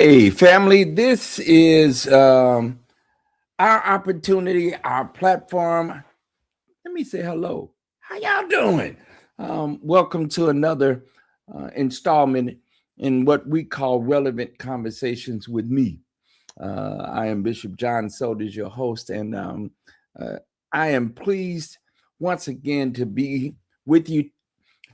Hey, family, this is our opportunity, our platform. Let me say hello. How y'all doing? Welcome to another installment in what we call Relevant Conversations with me. I am Bishop John Solders, your host, and uh, I am pleased once again to be with you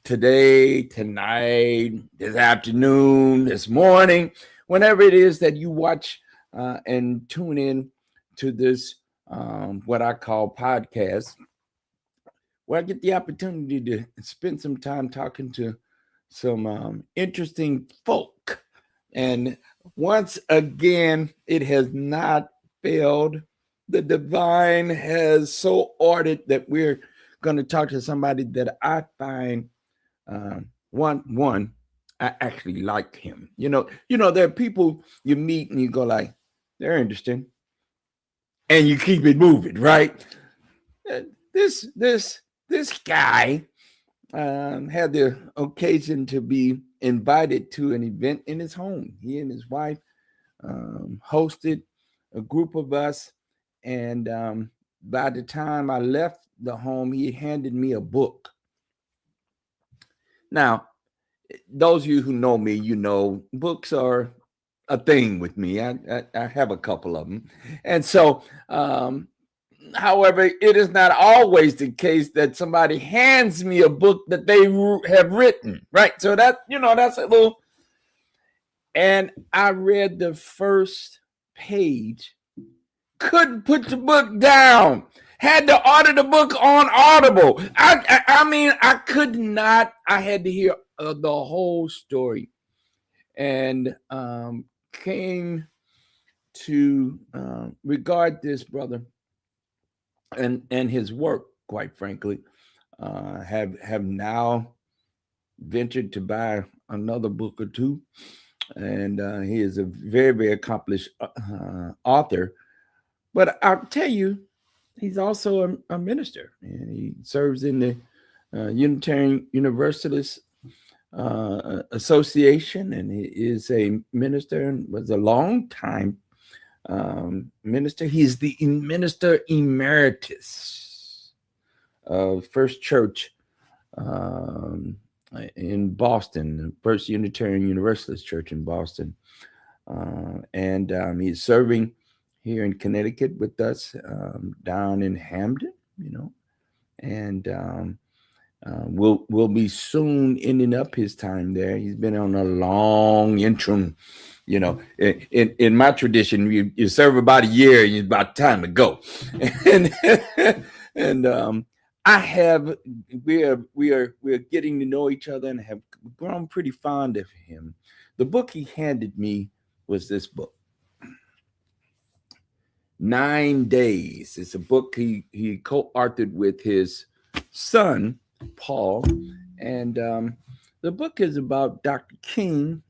today, tonight, this afternoon, this morning, whenever it is that you watch and tune in to this, what I call podcast, where I get the opportunity to spend some time talking to some interesting folk. And once again, it has not failed. The divine has so ordered that we're going to talk to somebody that I find one, I actually like him. There are people you meet and you go like, they're interesting, and you keep it moving, right? This guy had the occasion to be invited to an event in his home. He and his wife hosted a group of us, and by the time I left the home, he handed me a book. Now, those of you who know me, you know books are a thing with me. I have a couple of them. And so, however, it is not always the case that somebody hands me a book that they have written, right? So that's a little. And I read the first page, couldn't put the book down. Had to order the book on Audible. I mean, I could not. I had to hear the whole story, and came to regard this brother and his work, quite frankly. Have now ventured to buy another book or two, and he is a very, very accomplished author. But I'll tell you, he's also a minister, and he serves in the Unitarian Universalist Association, and he is a minister and was a long time minister. He is the minister emeritus of First Church in Boston, the First Unitarian Universalist Church in Boston, and he's serving here in Connecticut with us, down in Hamden, and will be soon ending up his time there. He's been on a long interim. In my tradition, you serve about a year, and it's about time to go. And we are getting to know each other and have grown pretty fond of him. The book he handed me was this book, 9 Days. It's a book he co-authored with his son, Paul. And the book is about Dr. King,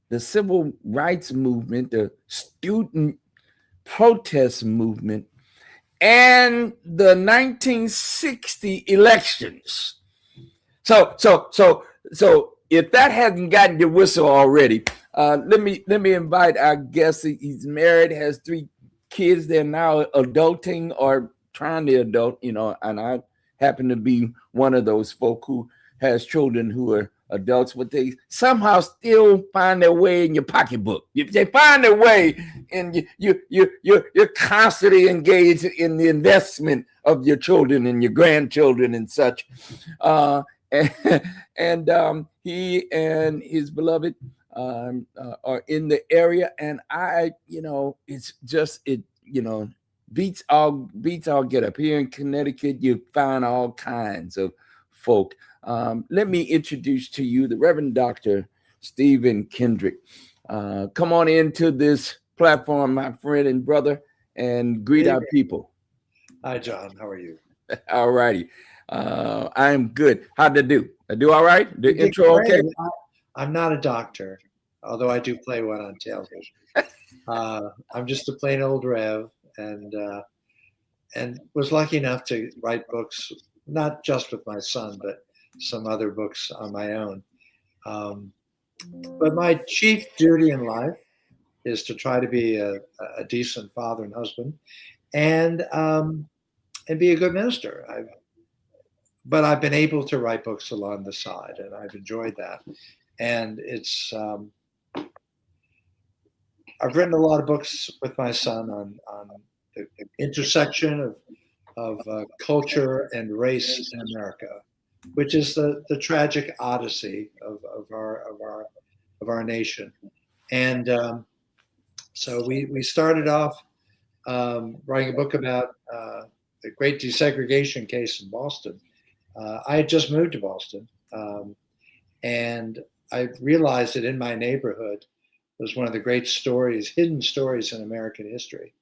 the civil rights movement, the student protest movement, and the 1960 elections. So if that hasn't gotten your whistle already, let me invite our guest. He's married, has 3 kids. They're now adulting or trying to adult, and I happen to be one of those folk who has children who are adults, but they somehow still find their way in your pocketbook. If they find their way, and you're constantly engaged in the investment of your children and your grandchildren and such. And he and his beloved are in the area, and it's just beats all get up. Here in Connecticut, you find all kinds of folk. Let me introduce to you the Reverend Dr. Stephen Kendrick. Come on into this platform, my friend and brother, and greet our people. Hi, John. How are you? All righty. I am good. How'd I do? I do all right? The intro okay? I'm not a doctor, although I do play one on television. I'm just a plain old Rev, and was lucky enough to write books, not just with my son, but some other books on my own. But my chief duty in life is to try to be a decent father and husband, and be a good minister. But I've been able to write books along the side, and I've enjoyed that. And it's I've written a lot of books with my son on the intersection of culture and race in America, which is the tragic odyssey of our nation. And so we started off writing a book about the great desegregation case in Boston. I had just moved to Boston, and I realized that in my neighborhood was one of the great stories, hidden stories in American history,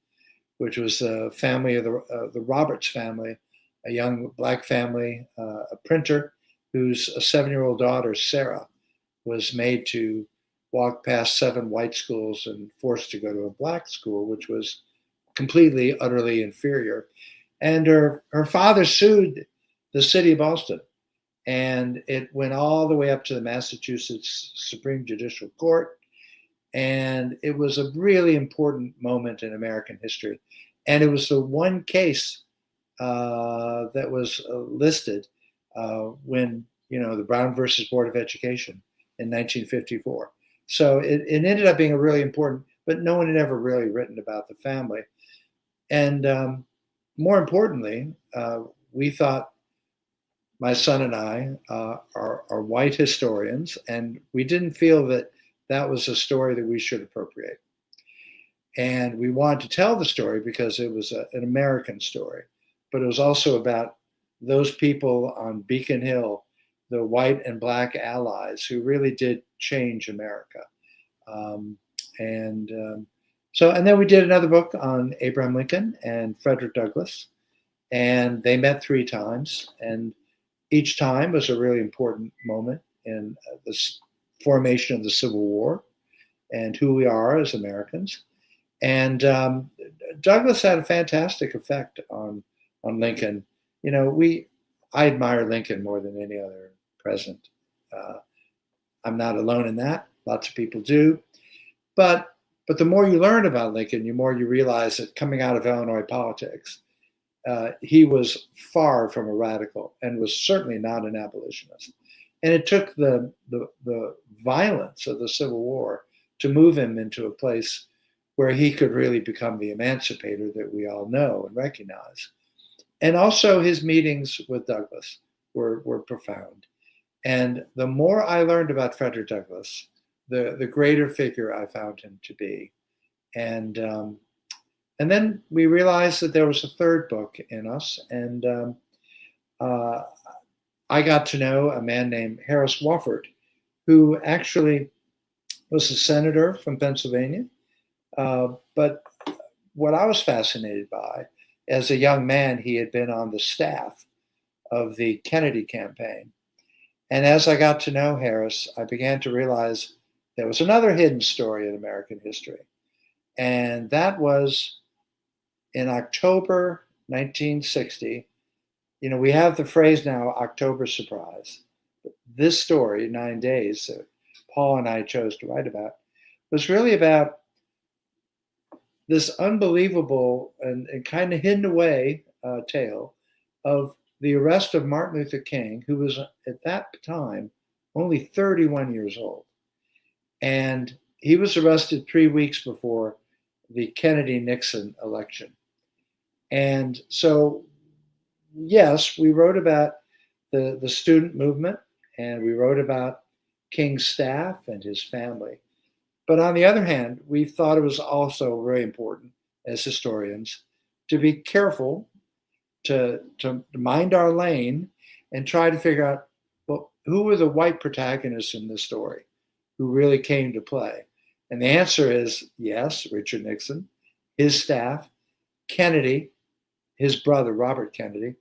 which was the family of the Roberts family, a young black family, a printer whose 7-year-old daughter, Sarah, was made to walk past 7 white schools and forced to go to a black school, which was completely, utterly inferior. And her father sued the city of Boston. And it went all the way up to the Massachusetts Supreme Judicial Court. And it was a really important moment in American history. And it was the one case that was listed when, the Brown versus Board of Education in 1954. So it ended up being a really important, but no one had ever really written about the family. And more importantly, we thought, my son and I are white historians, and we didn't feel that was a story that we should appropriate. And we wanted to tell the story because it was an American story, but it was also about those people on Beacon Hill, the white and black allies who really did change America. And then we did another book on Abraham Lincoln and Frederick Douglass, and they met 3 times, and each time was a really important moment in the formation of the Civil War and who we are as Americans. And Douglass had a fantastic effect on Lincoln. I admire Lincoln more than any other president. I'm not alone in that. Lots of people do. But the more you learn about Lincoln, the more you realize that coming out of Illinois politics, he was far from a radical and was certainly not an abolitionist. And it took the violence of the Civil War to move him into a place where he could really become the emancipator that we all know and recognize. And also his meetings with Douglass were profound. And the more I learned about Frederick Douglass, the greater figure I found him to be. And then we realized that there was a third book in us. And I got to know a man named Harris Wofford, who actually was a senator from Pennsylvania. But what I was fascinated by, as a young man, he had been on the staff of the Kennedy campaign. And as I got to know Harris, I began to realize there was another hidden story in American history. And that was in October 1960. We have the phrase now, October surprise. But this story, 9 days, that Paul and I chose to write about, was really about this unbelievable and kind of hidden away tale of the arrest of Martin Luther King, who was at that time only 31 years old. And he was arrested 3 weeks before the Kennedy-Nixon election. And so, yes, we wrote about the student movement, and we wrote about King's staff and his family. But on the other hand, we thought it was also very important as historians to be careful, to mind our lane and try to figure out, well, who were the white protagonists in this story who really came to play? And the answer is yes, Richard Nixon, his staff, Kennedy, his brother, Robert Kennedy,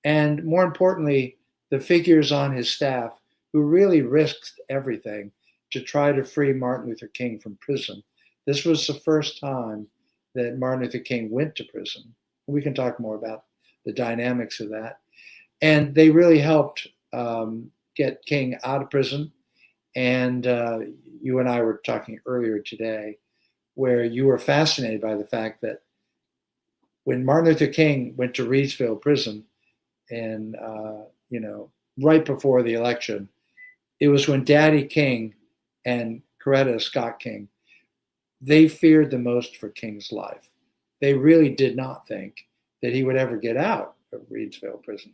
and more importantly, the figures on his staff who really risked everything to try to free Martin Luther King from prison. This was the first time that Martin Luther King went to prison. We can talk more about the dynamics of that. And they really helped get King out of prison. And you and I were talking earlier today. where you were fascinated by the fact that when Martin Luther King went to Reedsville prison, and right before the election, it was when Daddy King and Coretta Scott King, they feared the most for King's life. They really did not think that he would ever get out of Reedsville prison.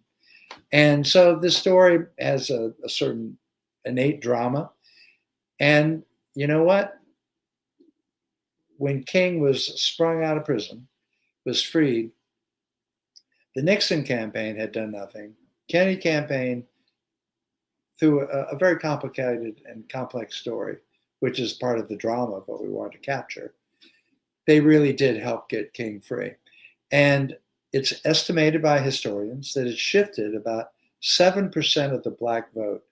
And so this story has a certain innate drama. And you know what? When King was sprung out of prison, was freed, the Nixon campaign had done nothing. Kennedy campaign, through a very complicated and complex story, which is part of the drama of what we want to capture, they really did help get King free. And it's estimated by historians that it shifted about 7% of the Black vote.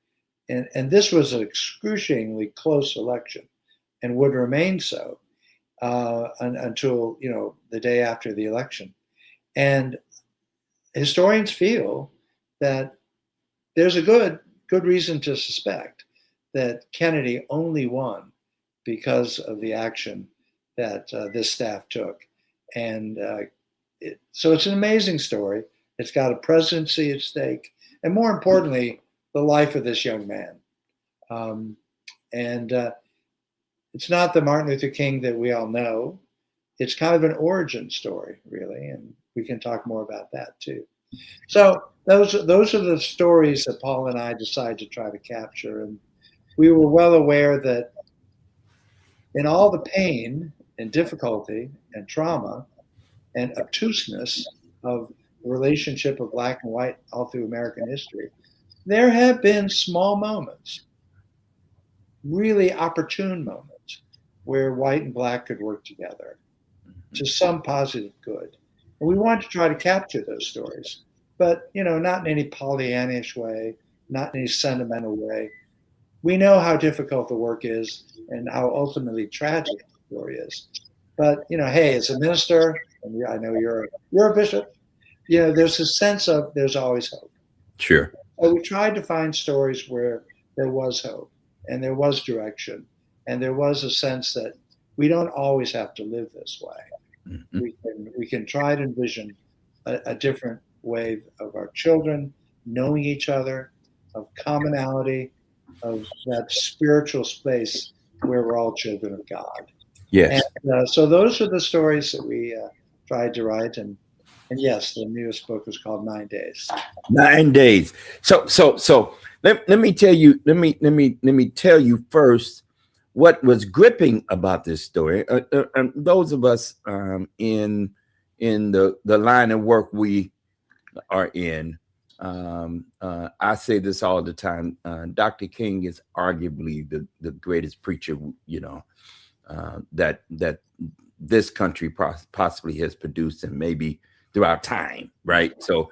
And this was an excruciatingly close election and would remain so until the day after the election. And historians feel that there's a good reason to suspect that Kennedy only won because of the action that this staff took. And so it's an amazing story. It's got a presidency at stake, and more importantly, the life of this young man. It's not the Martin Luther King that we all know. It's kind of an origin story, really, and we can talk more about that too. So those are the stories that Paul and I decided to try to capture, and we were well aware that in all the pain and difficulty and trauma and obtuseness of the relationship of Black and white all through American history, there have been small moments, really opportune moments, where white and Black could work together to some positive good. And we wanted to try to capture those stories, but not in any Pollyannish way, not in any sentimental way. We know how difficult the work is and how ultimately tragic the story is. But hey, as a minister, and I know you're a bishop, there's a sense of there's always hope. Sure. So we tried to find stories where there was hope and there was direction and there was a sense that we don't always have to live this way. Mm-hmm. We can try to envision a different way of our children knowing each other, of commonality, of that spiritual space where we're all children of God. Yes. And so those are the stories that we tried to write, and yes, the newest book is called 9 Days. 9 days. So let me tell you. Let me tell you first what was gripping about this story. Those of us in the line of work we are in, I say this all the time. Dr. King is arguably the greatest preacher, that this country possibly has produced, and maybe throughout time, right? So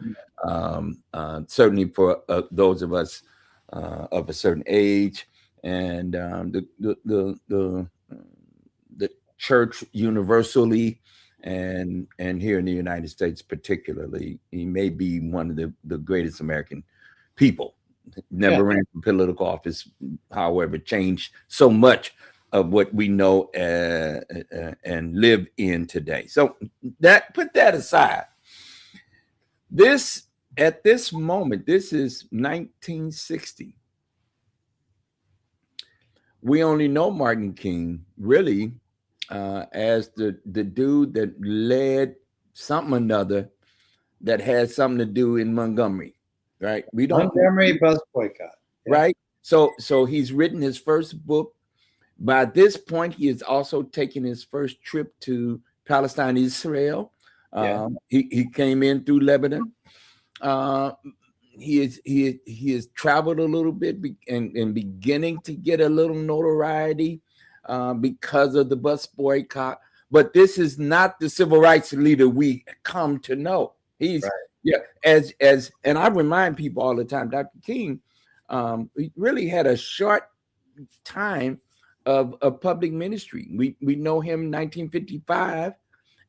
certainly for those of us of a certain age, and the church universally, and here in the United States particularly, he may be one of the greatest American people. Never ran for political office, however, changed so much of what we know and live in today. So put that aside. At this moment, this is 1960. We only know Martin King really as the dude that led something or another that had something to do in Montgomery, right? We don't Montgomery bus boycott, right? So he's written his first book. By this point, he is also taking his first trip to Palestine, Israel. He came in through Lebanon. He has traveled a little bit and beginning to get a little notoriety because of the bus boycott. But this is not the civil rights leader we come to know. He's and I remind people all the time, Dr. King, he really had a short time of public ministry. We know him in 1955.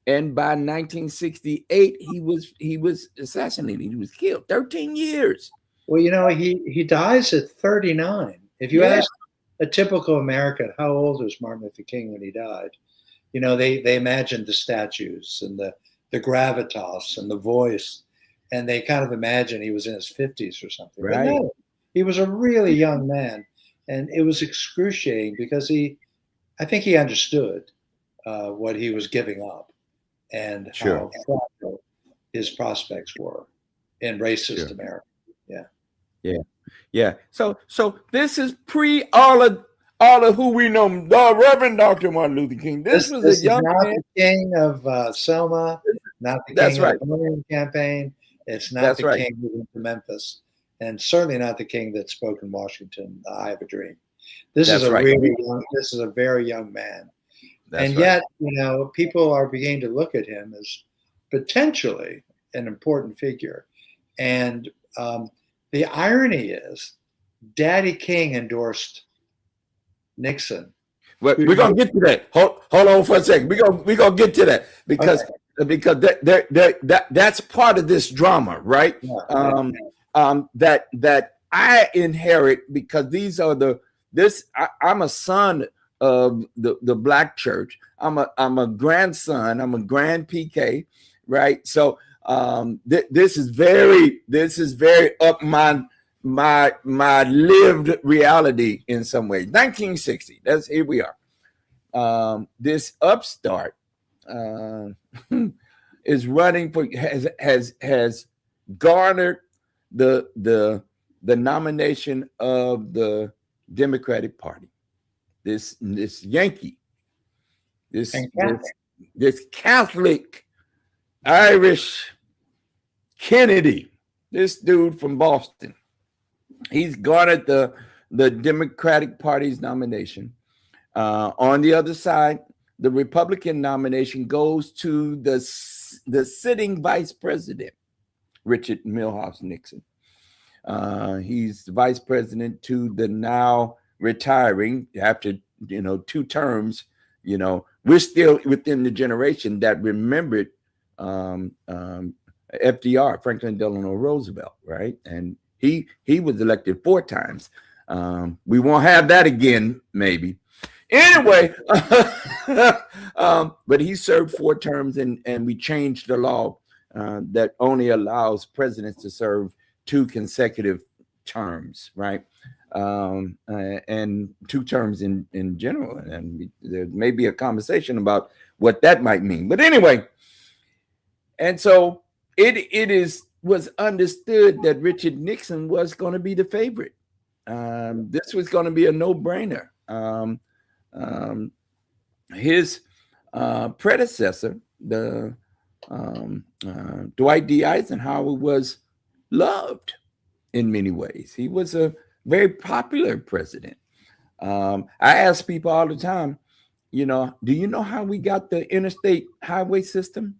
And by 1968, he was assassinated. He was killed. 13 years. Well, he dies at 39. If you ask a typical American, how old was Martin Luther King when he died? they imagined the statues and the gravitas and the voice, and they kind of imagined he was in his 50s or something. Right. But no, he was a really young man, and it was excruciating because I think he understood what he was giving up and Sure. how fragile his prospects were in racist Sure. America. Yeah. So this is pre all of who we know, Reverend Dr. Martin Luther King. This was This a is young not man. the king of Selma, not the That's king of right. the Birmingham campaign. It's not That's the right. king who went to Memphis, and certainly not the king that spoke in Washington. I have a dream. This is That's a right. really young. This is a very young man, That's and right. yet people are beginning to look at him as potentially an important figure. And the irony is, Daddy King endorsed Nixon. We're gonna get to that. Hold on for a second. We're gonna get to that because that's part of this drama, right? That I inherit because these are I'm a son of the black church. I'm a grandson. I'm a grand PK, right? So this is very up my lived reality in some ways. 1960. Here we are. This upstart is running for has garnered the nomination of the Democratic Party. This Yankee, this Catholic Irish Kennedy, this dude from Boston. He's garnered the Democratic Party's nomination. On the other side, the Republican nomination goes to the sitting vice president, Richard Milhouse Nixon. He's the vice president to the now retiring after 2 terms. We're still within the generation that remembered FDR, Franklin Delano Roosevelt, right? And he was elected 4 times. We won't have that again, maybe. Anyway, but he served 4 terms, and we changed the law that only allows presidents to serve 2 consecutive terms, right? And 2 terms in general. And there may be a conversation about what that might mean. But anyway, and so it was understood that Richard Nixon was going to be the favorite. This was going to be a no-brainer. His predecessor, the Dwight D. Eisenhower, was loved in many ways. He was a very popular president. I ask people all the time, do you know how we got the interstate highway system?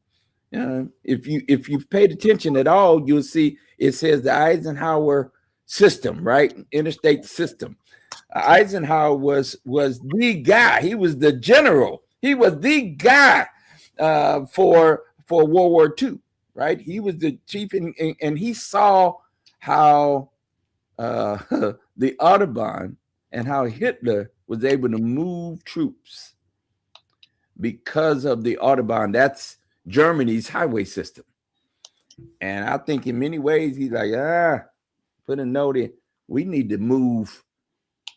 If you've paid attention at all, you'll see it says the Eisenhower system, right? Interstate system. Eisenhower was the guy. He was the general. He was the guy for World War II, right? He was the chief, and he saw how the Autobahn and how Hitler was able to move troops because of the Autobahn. That's Germany's highway system. And I think in many ways, he's like, put a note in. We need to move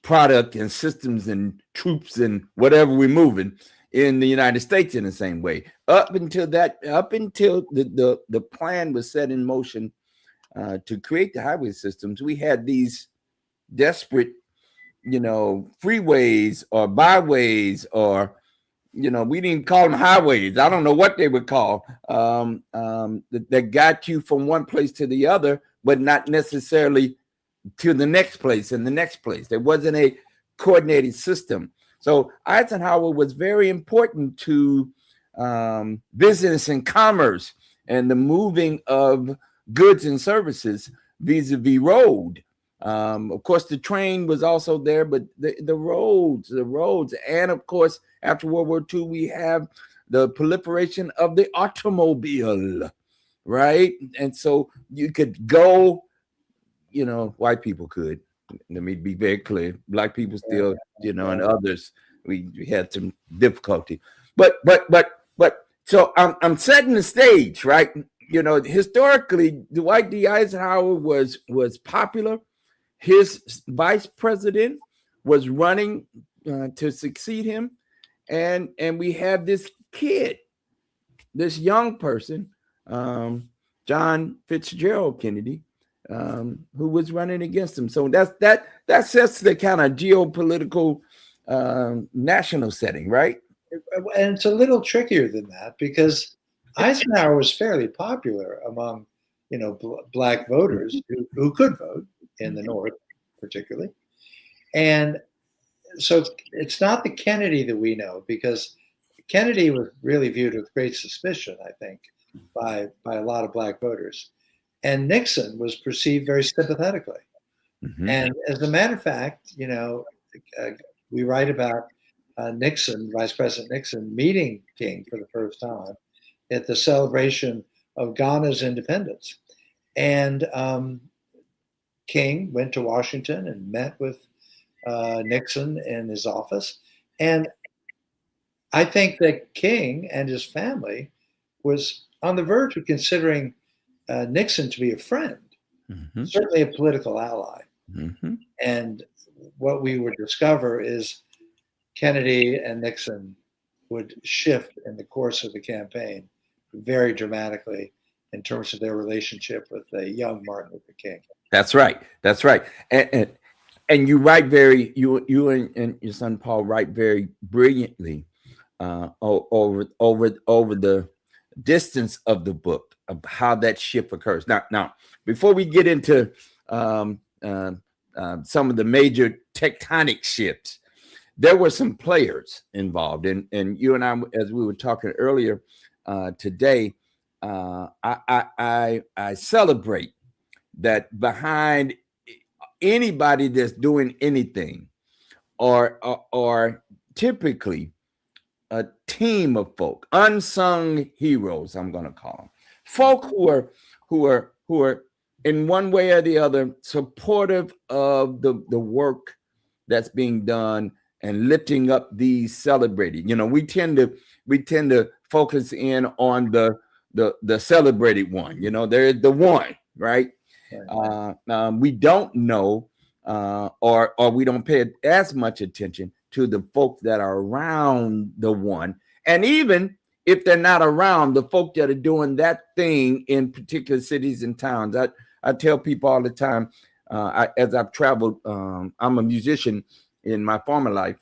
product and systems and troops and whatever we're moving in the United States in the same way. Up until the plan was set in motion to create the highway systems, we had these desperate, freeways or byways, or we didn't call them highways. I don't know what they would call that got you from one place to the other, but not necessarily to the next place and the next place. There wasn't a coordinated system. So Eisenhower was very important to business and commerce and the moving of goods and services vis-a-vis road. Of course, the train was also there, but the roads, and of course, after World War II, we have the proliferation of the automobile, right? And so you could go, white people could. Let me be very clear. Black people still, and others, we had some difficulty. But so I'm setting the stage, right? Historically, Dwight D. Eisenhower was popular. His vice president was running to succeed him, and we have this kid, this young person, John Fitzgerald Kennedy, who was running against him. So that sets the kind of geopolitical national setting, right? And it's a little trickier than that because Eisenhower was fairly popular among, black voters who could vote in the North, particularly. And so it's not the Kennedy that we know, because Kennedy was really viewed with great suspicion, I think, by a lot of black voters. And Nixon was perceived very sympathetically. Mm-hmm. And as a matter of fact, we write about Nixon, Vice President Nixon, meeting King for the first time at the celebration of Ghana's independence. And King went to Washington and met with Nixon in his office. And I think that King and his family was on the verge of considering Nixon to be a friend, mm-hmm. certainly a political ally. Mm-hmm. And what we would discover is Kennedy and Nixon would shift in the course of the campaign very dramatically in terms of their relationship with the young Martin Luther King. That's right. That's right. And you write you and your son Paul write very brilliantly over the distance of the book of how that shift occurs. Now, before we get into some of the major tectonic shifts, there were some players involved, and you and I, as we were talking earlier today, I celebrate that behind anybody that's doing anything, or typically a team of folk, unsung heroes, I'm going to call them, folk who are in one way or the other supportive of the work that's being done and lifting up these celebrated. We tend to focus in on the celebrated one. There's the one, right? We don't know or we don't pay as much attention to the folks that are around the one. And even if they're not around, the folk that are doing that thing in particular cities and towns. I tell people all the time, as I've traveled, I'm a musician in my former life.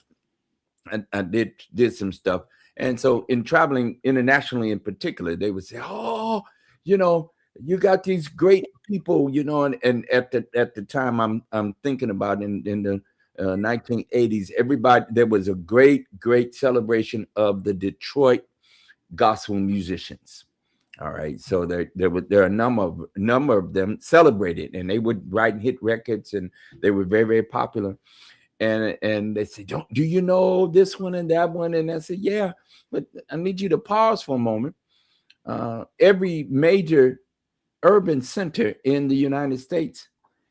I did some stuff. And so in traveling internationally in particular, they would say, oh, you got these great people, and at the time I'm thinking about in the 1980s, there was a great celebration of the Detroit gospel musicians. All right, so there are a number of them celebrated, and they would write and hit records, and they were very, very popular. And they said, do you know this one and that one? And I said, yeah, but I need you to pause for a moment. Every major urban center in the United States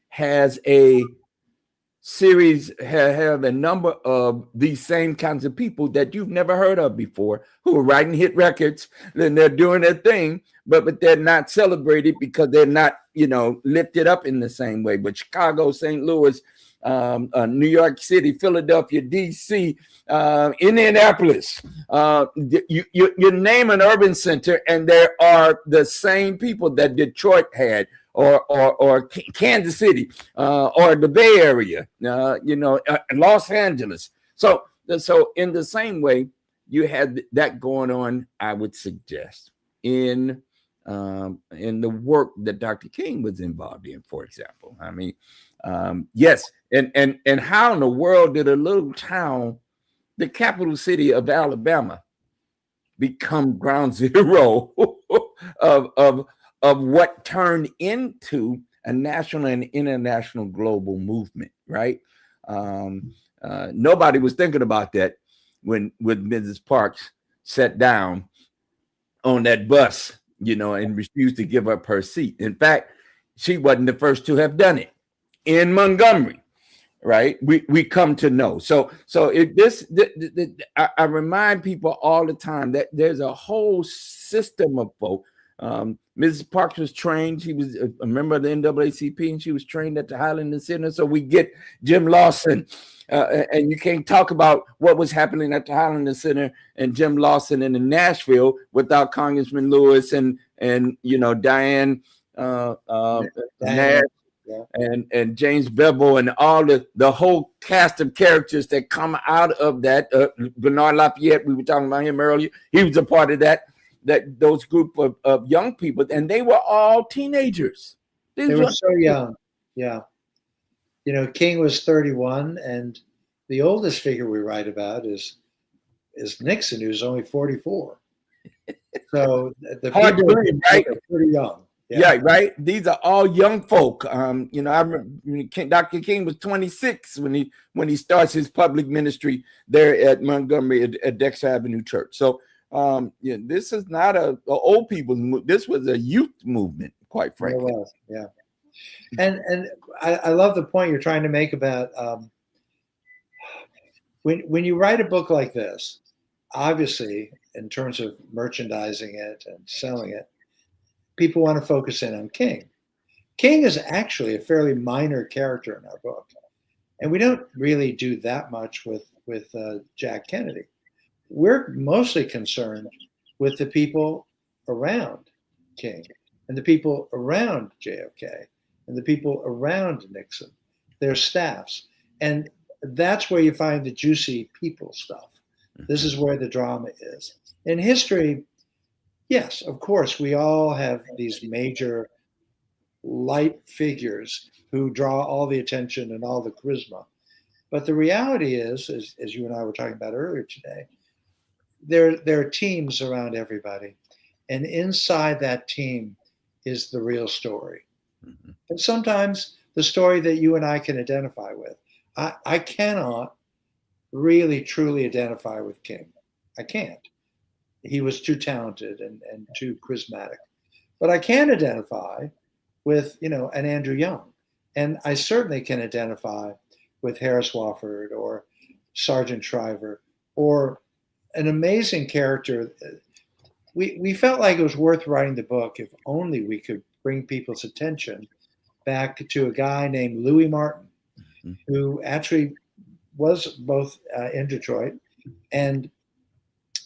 has a series, have a number of these same kinds of people that you've never heard of before, who are writing hit records, and they're doing their thing, but they're not celebrated because they're not, lifted up in the same way. But Chicago, St. Louis, New York City, Philadelphia, DC, Indianapolis, you name an urban center, and there are the same people that Detroit had, or Kansas City, or the Bay Area, Los Angeles. So in the same way, you had that going on, I would suggest, in the work that Dr. King was involved in, for example. I mean, yes, and how in the world did a little town, the capital city of Alabama, become ground zero of what turned into a national and international global movement, right? Nobody was thinking about that when Mrs. Parks sat down on that bus, and refused to give up her seat. In fact, she wasn't the first to have done it in Montgomery. right? We come to know. So it this I remind people all the time that there's a whole system of folk. Mrs. Parks was trained. She was a member of the NAACP, and she was trained at the Highland Center. So we get Jim Lawson, and you can't talk about what was happening at the Highland Center and Jim Lawson in Nashville without Congressman Lewis and Diane Nash Yeah. and James Bevel and all the whole cast of characters that come out of that. Bernard Lafayette, we were talking about him earlier. He was a part of those group of young people, and they were all teenagers. They were so young. Yeah. King was 31, and the oldest figure we write about is Nixon, who's only 44. So the hard to believe, right? Are pretty young. Yeah, right. These are all young folk. I remember Dr. King was 26 when he starts his public ministry there at Montgomery at Dexter Avenue Church. So this is not a old people's movement. This was a youth movement, quite frankly. It was, yeah. And I love the point you're trying to make about when you write a book like this, obviously, in terms of merchandising it and selling it, people want to focus in on King. King is actually a fairly minor character in our book, and we don't really do that much with Jack Kennedy. We're mostly concerned with the people around King and the people around JFK and the people around Nixon, their staffs. And that's where you find the juicy people stuff. This is where the drama is. In history, yes, of course, we all have these major light figures who draw all the attention and all the charisma. But the reality is, as you and I were talking about earlier today, there are teams around everybody. And inside that team is the real story. Mm-hmm. And sometimes the story that you and I can identify with. I cannot really truly identify with King. I can't. He was too talented and too charismatic. But I can identify with, an Andrew Young. And I certainly can identify with Harris Wofford or Sergeant Shriver or an amazing character. We felt like it was worth writing the book if only we could bring people's attention back to a guy named Louis Martin, mm-hmm. who actually was both in Detroit, and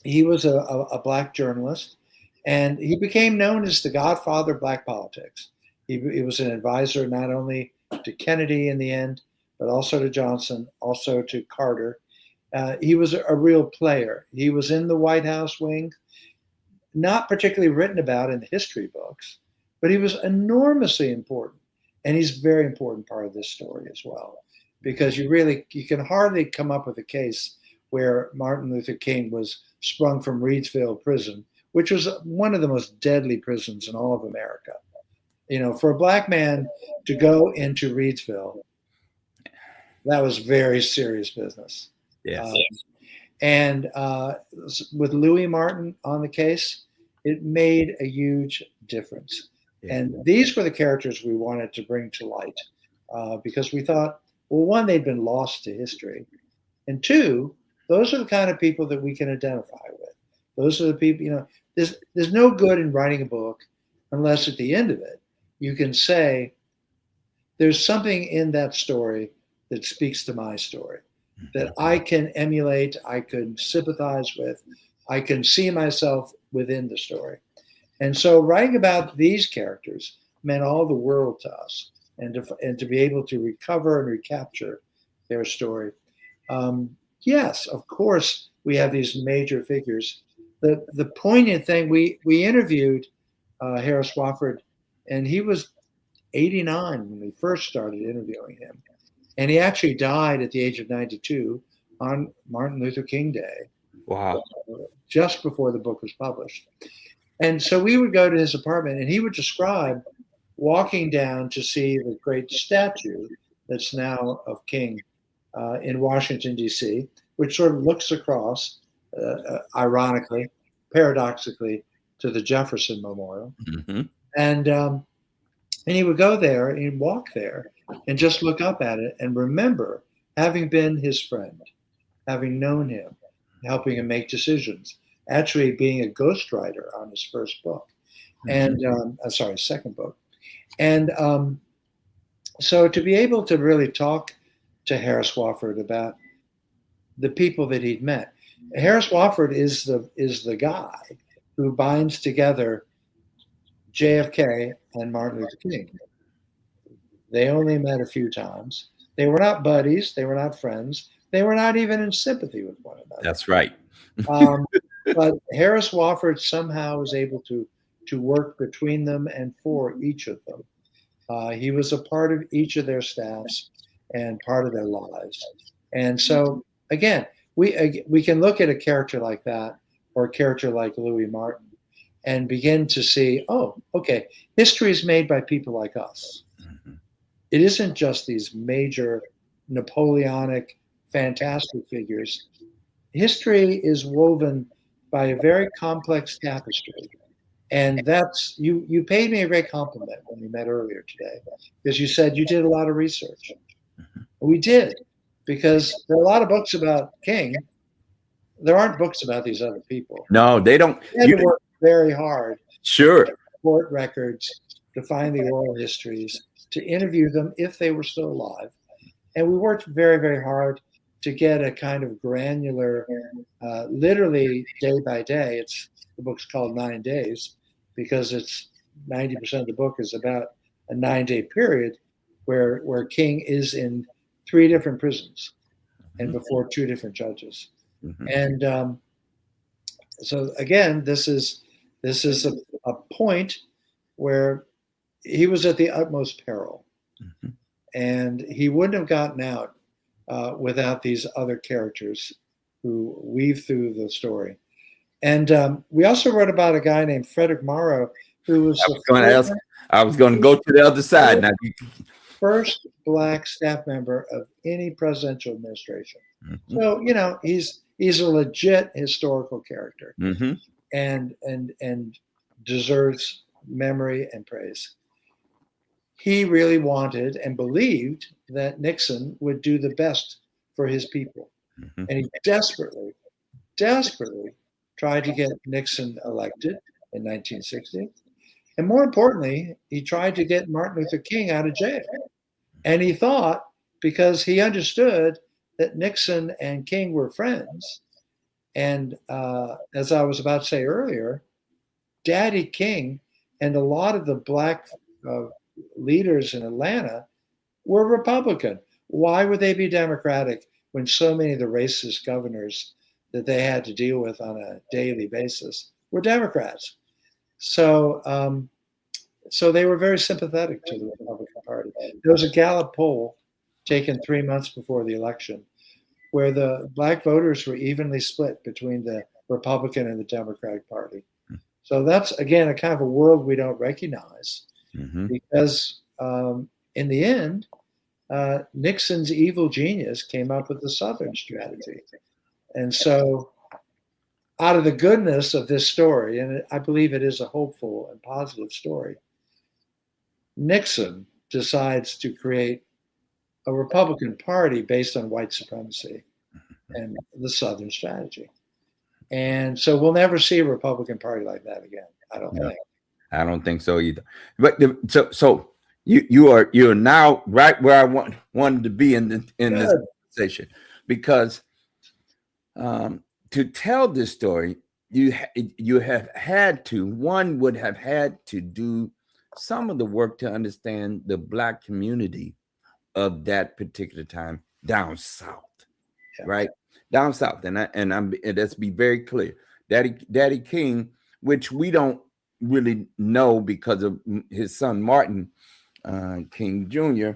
he was a Black journalist, and he became known as the godfather of Black politics. He was an advisor not only to Kennedy in the end, but also to Johnson, also to Carter. He was a real player. He was in the White House wing, not particularly written about in the history books, but he was enormously important. And he's a very important part of this story as well, because you can hardly come up with a case where Martin Luther King was sprung from Reidsville prison, which was one of the most deadly prisons in all of America. For a Black man to go into Reidsville, that was very serious business. Yes. And with Louis Martin on the case, it made a huge difference. Yeah. And these were the characters we wanted to bring to light because we thought, well, one, they'd been lost to history. And two, those are the kind of people that we can identify with. Those are the people, there's no good in writing a book unless at the end of it, you can say, there's something in that story that speaks to my story, that I can emulate, I can sympathize with, I can see myself within the story. And so writing about these characters meant all the world to us, and to be able to recover and recapture their story. Yes, of course, we have these major figures. The poignant thing, we interviewed Harris Wofford, and he was 89 when we first started interviewing him. And he actually died at the age of 92 on Martin Luther King Day. Wow. Just before the book was published. And so we would go to his apartment, and he would describe walking down to see the great statue that's now of King in Washington, D.C., which sort of looks across, ironically, paradoxically, to the Jefferson Memorial. Mm-hmm. And And he would go there and he'd walk there and just look up at it and remember having been his friend, having known him, helping him make decisions, actually being a ghostwriter on his first book. And sorry, second book. And so to be able to really talk to Harris Wofford about the people that he'd met. Harris Wofford is the guy who binds together JFK and Martin Luther King. They only met a few times. They were not buddies. They were not friends. They were not even in sympathy with one another. That's right. But Harris Wofford somehow was able to work between them and for each of them. He was a part of each of their staffs and part of their lives. And so, again, we can look at a character like that or a character like Louis Martin and begin to see, oh, okay, history is made by people like us. It isn't just these major Napoleonic, fantastic figures. History is woven by a very complex tapestry. And that's, you paid me a great compliment when we met earlier today, because you said you did a lot of research. We did, because there are a lot of books about King. There aren't books about these other people. No, they don't. We had to work very hard. Sure. To court records, to find the oral histories, to interview them if they were still alive. And we worked very, very hard to get a kind of granular, literally day by day. The book's called 9 Days because it's 90% of the book is about a 9-day period where King is in 3 different prisons and before 2 different judges. And so again, this is a point where he was at the utmost peril, and he wouldn't have gotten out without these other characters who weave through the story. And we also wrote about a guy named Frederick Morrow, who was I was going to go to the other side now. First Black staff member of any presidential administration. So he's a legit historical character, and deserves memory and praise. He really wanted and believed that Nixon would do the best for his people, and he desperately tried to get Nixon elected in 1960. And more importantly, he tried to get Martin Luther King out of jail. And he thought, because he understood that Nixon and King were friends, and as I was about to say earlier, Daddy King and a lot of the Black leaders in Atlanta were Republican. Why would they be Democratic when so many of the racist governors that they had to deal with on a daily basis were Democrats? So they were very sympathetic to the Republican Party. There was a Gallup poll taken 3 months before the election where the Black voters were evenly split between the Republican and the Democratic Party. So that's, again, a kind of a world we don't recognize because in the end, Nixon's evil genius came up with the Southern strategy. And so out of the goodness of this story, and I believe it is a hopeful and positive story, Nixon decides to create a Republican Party based on white supremacy and the Southern strategy. And so we'll never see a Republican Party like that again. I don't think. I don't think so either. But so you're now right where I wanted to be in this conversation, because to tell this story, you have had to, one would have had to do some of the work to understand the Black community of that particular time down south, right? Down south, and let's be very clear, Daddy King, which we don't really know because of his son Martin King Jr.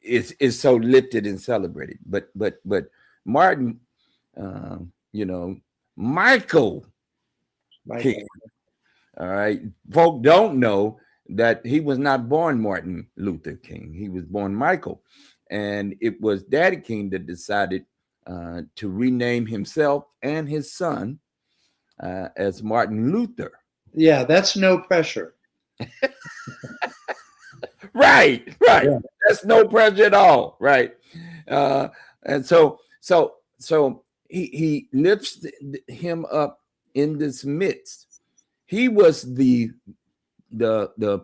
Is so lifted and celebrated, but Martin, Michael King. All right, folk don't know that he was not born Martin Luther King. He was born Michael, and it was Daddy King that decided to rename himself and his son as Martin Luther. Yeah, that's no pressure. Right, right. Yeah. That's no pressure at all, right? Uh, and so he lifts him up in this midst. He was the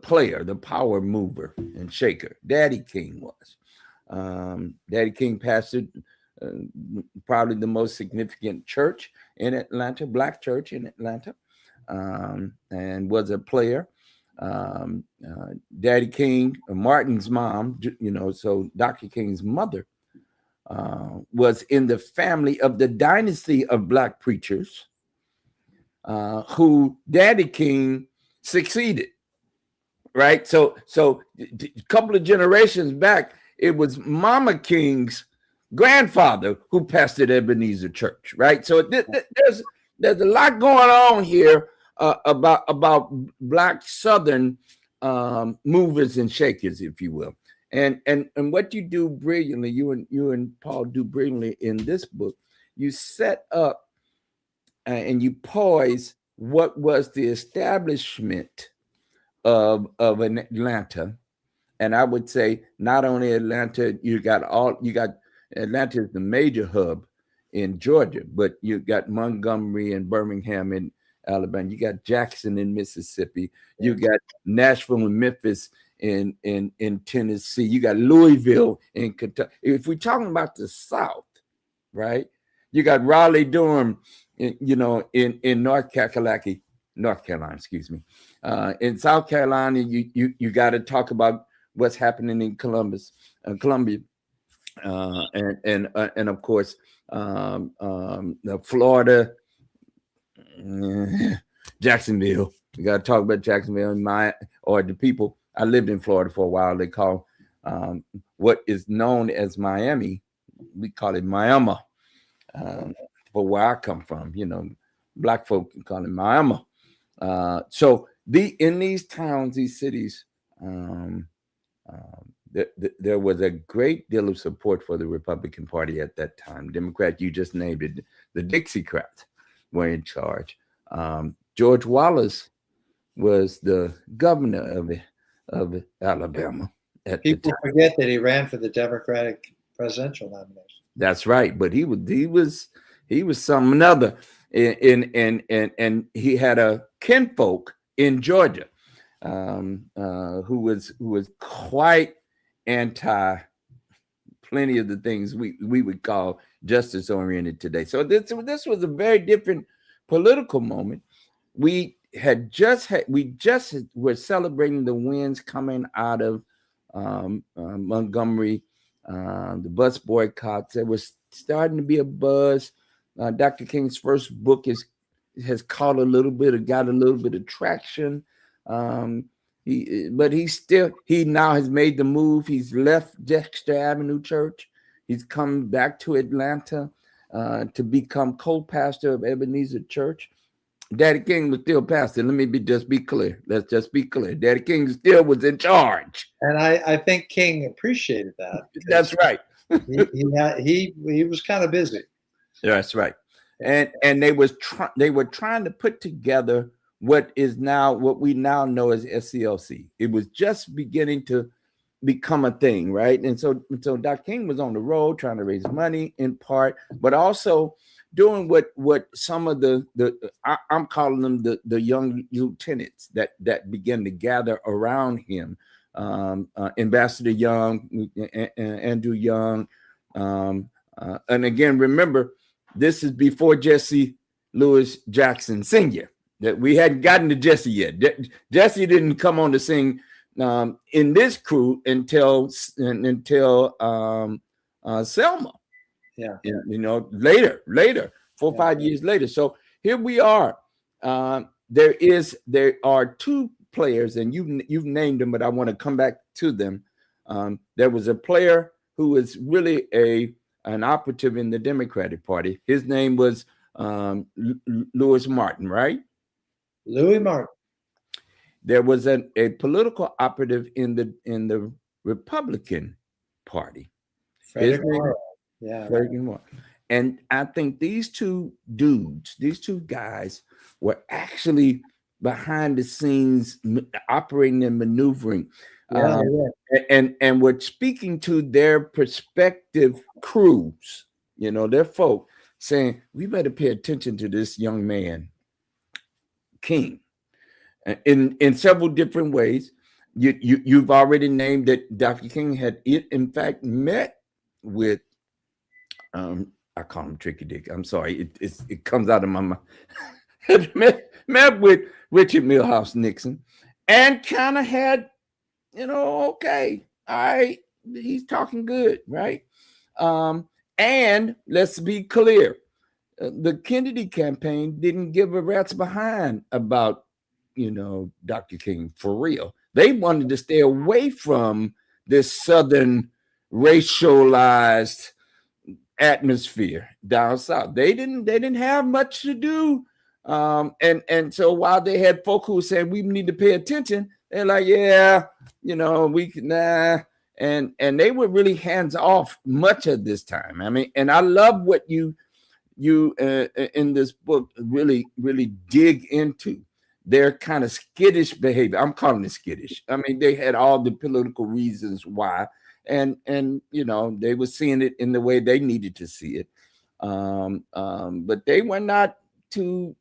player, the power mover and shaker. Daddy King was. Daddy King pastored probably the most significant church in Atlanta, black church in Atlanta, and was a player. Daddy King, Martin's mom, so Dr. King's mother was in the family of the dynasty of black preachers who Daddy King succeeded. Right, so a couple of generations back, it was Mama King's grandfather who pastored Ebenezer Church. Right, so there's a lot going on here about black Southern movers and shakers, if you will, and what you do brilliantly, you and Paul do brilliantly in this book. You set up and you poise what was the establishment of an Atlanta, and I would say not only Atlanta, you got Atlanta is the major hub in Georgia, but you got Montgomery and Birmingham in Alabama, you got Jackson in Mississippi, you got Nashville and Memphis in Tennessee, you got Louisville in Kentucky. If we're talking about the South, right, you got Raleigh, Durham, in North Carolina, excuse me. In South Carolina, you got to talk about what's happening in Columbia, and of course, Florida, Jacksonville. You got to talk about Jacksonville or the people. I lived in Florida for a while. They call what is known as Miami, we call it Miami, for where I come from. Black folk call it Miami. So in these towns, these cities, there was a great deal of support for the Republican Party at that time. Democrat, you just named it, the Dixiecrats were in charge. George Wallace was the governor of Alabama at the People time. forget that he ran for the Democratic presidential nomination. That's right, but he was some other, and he had a kinfolk in Georgia who was quite anti plenty of the things we would call justice oriented today. So this was a very different political moment. We just were celebrating the wins coming out of Montgomery, the bus boycotts. There was starting to be a buzz. Dr. King's first book has got a little bit of traction. He now has made the move. He's left Dexter Avenue Church. He's come back to Atlanta to become co-pastor of Ebenezer Church. Daddy King was still pastor. Let me just be clear. Let's just be clear. Daddy King still was in charge. And I think King appreciated that. That's right. he was kind of busy. That's right. And they were trying to put together what we now know as SCLC. It was just beginning to become a thing, right? And so Dr. King was on the road trying to raise money in part, but also doing what some of I'm calling them the young lieutenants that began to gather around him. Ambassador Young, Andrew Young, and again, remember, this is before Jesse Lewis Jackson Sr. That we hadn't gotten to Jesse yet. Jesse didn't come on the scene in this crew until Selma. Yeah. Later, 4 or 5 years later. So here we are. There are two players, and you've named them, but I want to come back to them. There was a player who was really an operative in the Democratic Party. His name was Louis Martin, right? Louis Martin. There was a political operative in the Republican Party. Frederick Morrow. Yeah. Frederick Morrow. And I think these two guys were actually behind the scenes operating and maneuvering. Yeah, And we're speaking to their prospective crews, their folk, saying, we better pay attention to this young man, King, in several different ways. You've already named that Dr. King had, in fact, met with, I call him Tricky Dick. I'm sorry, it comes out of my mouth. met with Richard Milhouse Nixon, and kind of had, okay, all right, he's talking good, right? And let's be clear, the Kennedy campaign didn't give a rat's behind about, Dr. King for real. They wanted to stay away from this Southern racialized atmosphere down south. They didn't have much to do. And so while they had folk who said we need to pay attention, they're like, yeah, we can and they were really hands off much of this time. I mean, and I love what you in this book really dig into their kind of skittish behavior. I'm calling it skittish. I mean, they had all the political reasons why, and they were seeing it in the way they needed to see it, but they were not too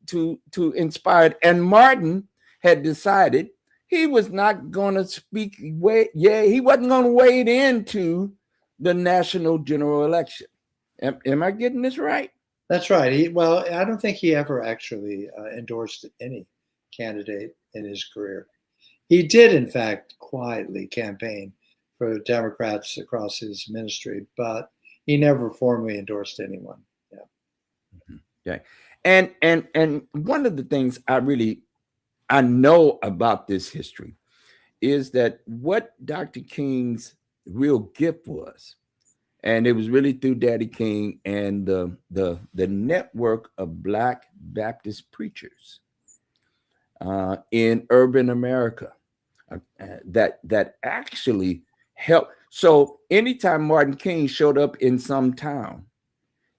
inspired. And Martin had decided he was not going to speak. He wasn't going to wade into the national general election. Am I getting this right? That's right. I don't think he ever actually endorsed any candidate in his career. He did, in fact, quietly campaign for Democrats across his ministry, but he never formally endorsed anyone. Yeah. Okay. And one of the things I know about this history is that what Dr. King's real gift was, and it was really through Daddy King and the network of Black Baptist preachers in urban America that actually helped. So anytime Martin King showed up in some town,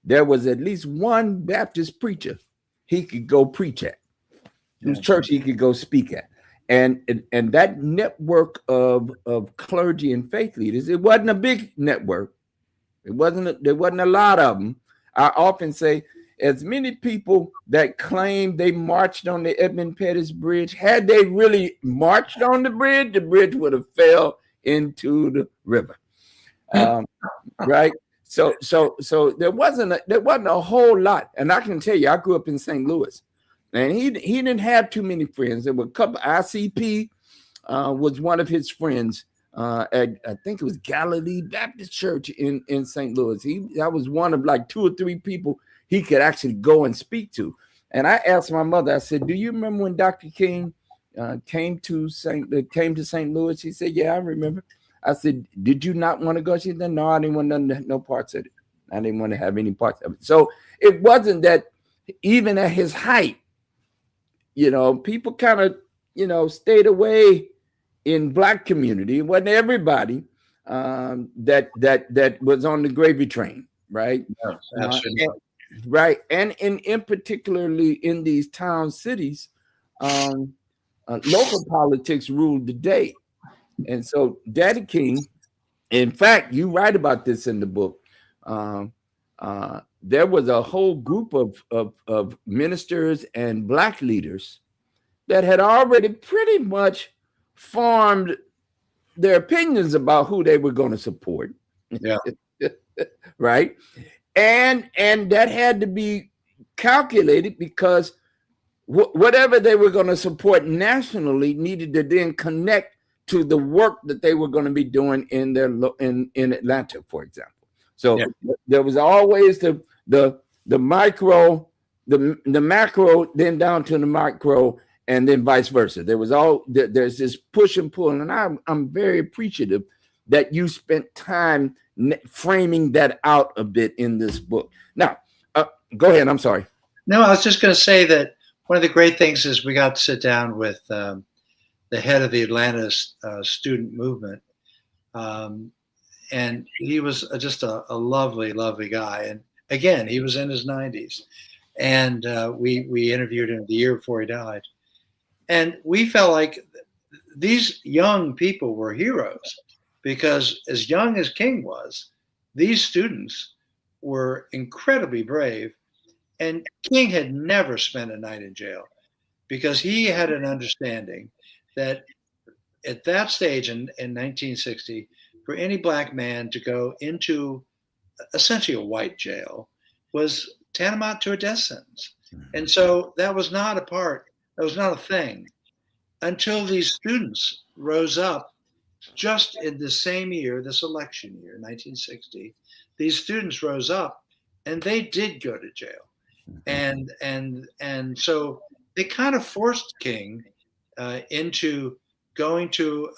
there was at least one Baptist preacher he could go preach at, whose church he could go speak at. And that network of clergy and faith leaders, it wasn't a big network. There wasn't a lot of them. I often say, as many people that claim they marched on the Edmund Pettus Bridge, had they really marched on the bridge would have fell into the river. Right? So there wasn't a whole lot. And I can tell you, I grew up in St. Louis, and he didn't have too many friends. There were a couple. ICP was one of his friends at, I think it was Galilee Baptist Church in St. Louis. That was one of like 2 or 3 people he could actually go and speak to. And I asked my mother, I said, do you remember when Dr. King came to St. Louis? She said, yeah, I remember. I said, did you not want to go? She said, no, I didn't want no parts of it. I didn't want to have any parts of it. So it wasn't that even at his height, people kind of, stayed away in Black community. It wasn't everybody that was on the gravy train, right? Yes, absolutely. Right. And in particularly in these town cities, local politics ruled the day. And so Daddy King, in fact, you write about this in the book. There was a whole group of ministers and Black leaders that had already pretty much formed their opinions about who they were going to support. Yeah. Right. And that had to be calculated because whatever they were going to support nationally needed to then connect to the work that they were going to be doing in Atlanta, for example. So there was always the micro, the macro, then down to the micro, and then vice versa. There's this push and pull, and I'm very appreciative that you spent time framing that out a bit in this book. Now, go ahead. I'm sorry. No, I was just going to say that one of the great things is we got to sit down with the head of the Atlanta student movement. And he was just a lovely, lovely guy. And again, he was in his 90s. And we interviewed him the year before he died. And we felt like these young people were heroes because, as young as King was, these students were incredibly brave. And King had never spent a night in jail because he had an understanding that at that stage in 1960, for any black man to go into essentially a white jail was tantamount to a death sentence. And so that was not a thing until these students rose up just in the same year, this election year, 1960. These students rose up and they did go to jail. And so they kind of forced King into going to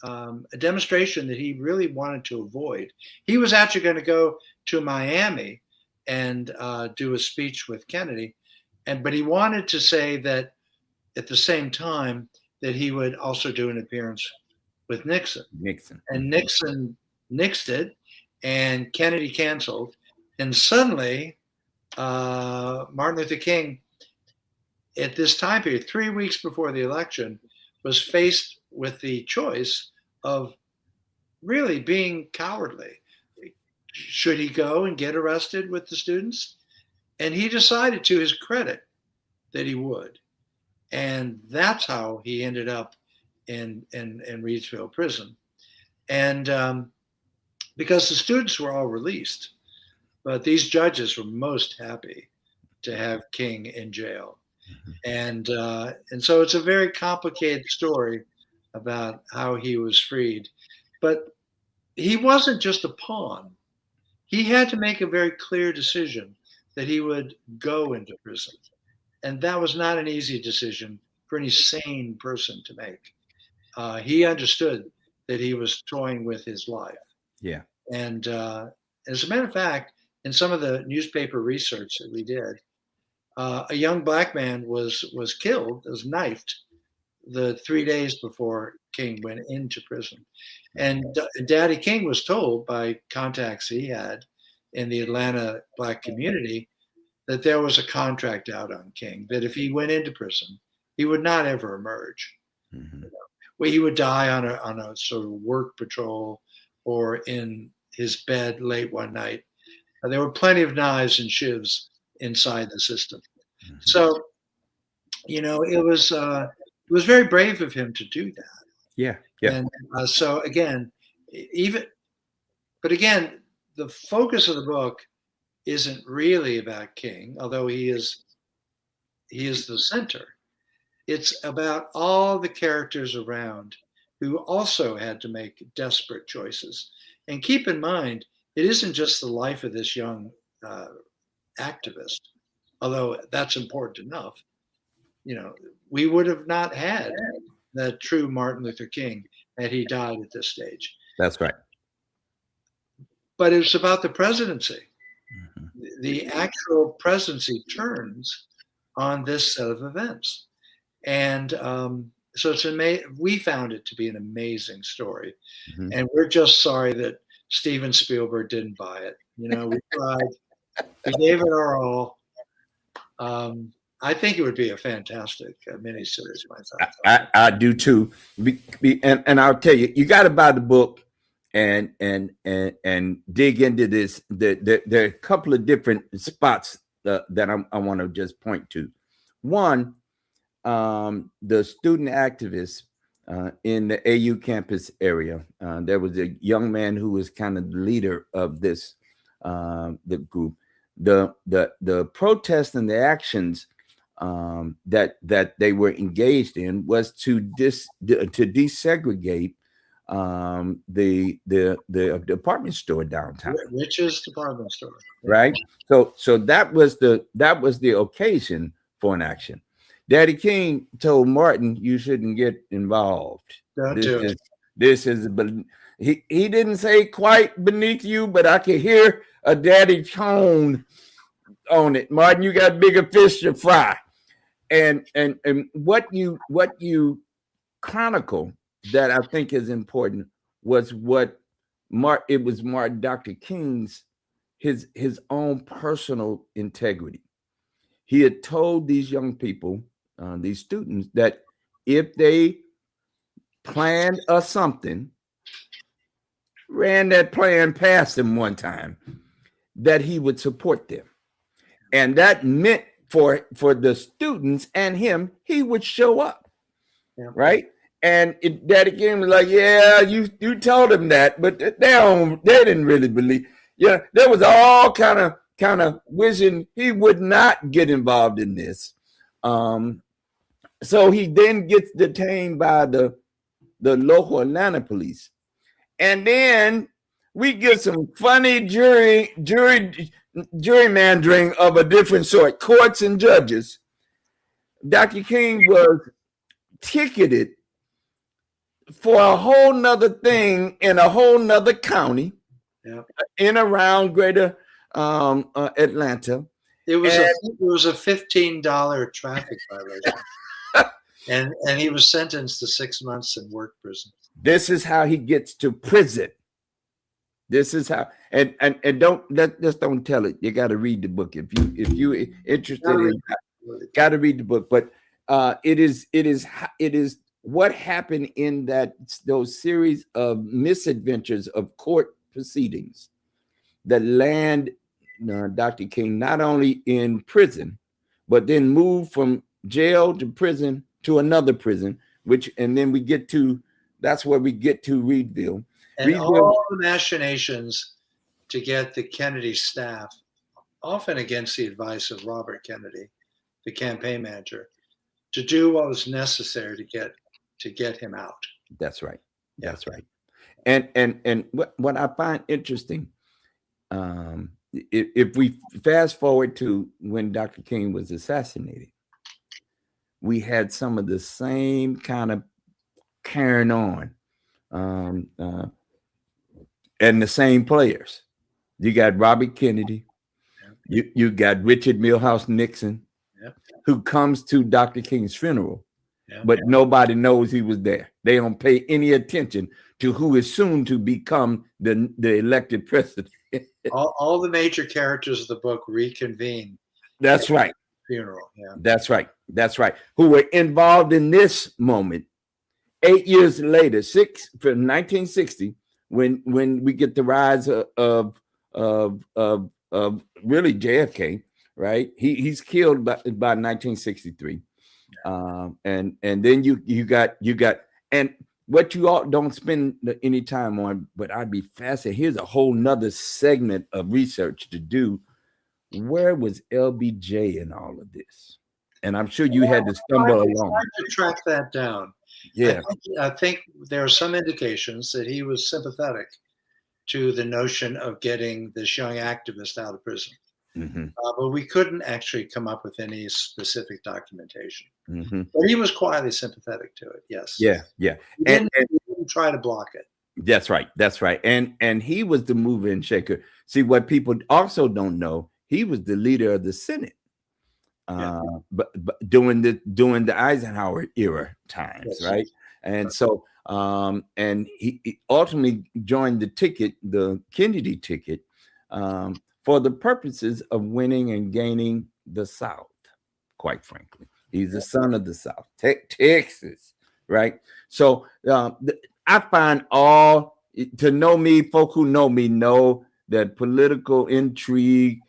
a demonstration that he really wanted to avoid. He was actually going to go to Miami and do a speech with Kennedy, but he wanted to say that at the same time that he would also do an appearance with Nixon. And Nixon nixed it, and Kennedy canceled, and suddenly Martin Luther King, at this time period, 3 weeks before the election, was faced with the choice of really being cowardly. Should he go and get arrested with the students? And he decided, to his credit, that he would. And that's how he ended up in Reidsville prison. And because the students were all released, but these judges were most happy to have King in jail. And so it's a very complicated story about how he was freed. But he wasn't just a pawn. He had to make a very clear decision that he would go into prison. And that was not an easy decision for any sane person to make. He understood that he was toying with his life. Yeah. And as a matter of fact, in some of the newspaper research that we did, a young black man was killed, was knifed, the 3 days before King went into prison. And Daddy King was told by contacts he had in the Atlanta black community that there was a contract out on King, that if he went into prison, he would not ever emerge. Well, he would die on a sort of work patrol or in his bed late one night. There were plenty of knives and shivs inside the system. So, it was very brave of him to do that. Yeah. And so again, the focus of the book isn't really about King, although he is the center. It's about all the characters around who also had to make desperate choices. And keep in mind, it isn't just the life of this young activist, although that's important enough. We would have not had the true Martin Luther King had he died at this stage. That's right. But it's about the presidency. The actual presidency turns on this set of events. And so we found it to be an amazing story. And we're just sorry that Steven Spielberg didn't buy it. We tried. We gave it our all. I think it would be a fantastic miniseries myself. I do too. And I'll tell you, you got to buy the book and dig into this. There are a couple of different spots that I want to just point to. One, the student activists in the AU campus area. There was a young man who was kind of the leader of this the group. The protests and the actions that they were engaged in was to desegregate the department store downtown, Rich's department store, right? So that was the occasion for an action. Daddy King told Martin, "You shouldn't get involved. This is he didn't say quite beneath you, but I could hear a daddy tone on it. Martin, you got bigger fish to fry." And what you chronicle that I think is important was Dr. King's his own personal integrity. He had told these young people these students that if they planned something, ran that plan past him one time, that he would support them. And that meant for the students and him, he would show up. Yeah. Right. And Daddy King was like, yeah, you told him that, but they didn't really believe. Yeah, there was all kind of wishing he would not get involved in this. So he then gets detained by the local Atlanta police. And then we get some funny gerrymandering of a different sort, courts and judges. Dr. King was ticketed for a whole nother thing in a whole nother county, in around greater Atlanta. It was a $15 traffic violation. and he was sentenced to 6 months in work prison. This is how he gets to prison. This is how, and just don't tell it. You got to read the book if you interested in. Got to read the book, but it is what happened in those series of misadventures of court proceedings that land Dr. King not only in prison, but then moved from jail to prison to another prison, and then that's where we get to Reedville. And all the machinations to get the Kennedy staff, often against the advice of Robert Kennedy, the campaign manager, to do what was necessary to get him out. That's right. That's right. And what I find interesting, if we fast forward to when Dr. King was assassinated, we had some of the same kind of carrying on, and the same players. You got Robert Kennedy, you got Richard Milhouse Nixon, who comes to Dr. King's funeral, but nobody knows he was there. They don't pay any attention to who is soon to become the elected president. all the major characters of the book reconvene. That's right. Funeral. Yeah. That's right. That's right. Who were involved in this moment 8 years later, from 1960, when we get the rise of really JFK, right? He's killed by 1963, and then you got and what you all don't spend any time on, but I'd be fascinated. Here's a whole nother segment of research to do. Where was LBJ in all of this? And I'm sure you had to stumble along. To track that down. Yeah, I think there are some indications that he was sympathetic to the notion of getting this young activist out of prison. Mm-hmm. But we couldn't actually come up with any specific documentation. Mm-hmm. But he was quietly sympathetic to it. Yes. Yeah. He didn't try to block it. That's right. That's right. And he was the mover and shaker. See, what people also don't know, he was the leader of the Senate. But during the Eisenhower era times, right? And so and he ultimately joined the Kennedy ticket, for the purposes of winning and gaining the South. Quite frankly, he's the son of the South, Texas, right? So I find to know me, folk who know me know that political intrigue,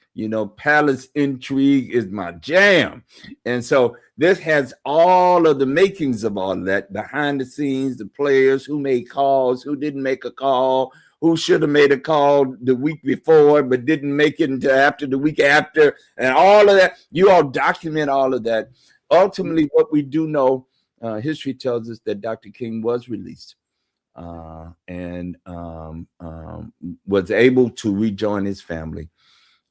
palace intrigue is my jam. And so this has all of the makings of all that behind the scenes, the players who made calls, who didn't make a call, who should have made a call the week before, but didn't make it until after the week after, and all of that. You all document all of that. Ultimately, what we do know, history tells us that Dr. King was released and was able to rejoin his family.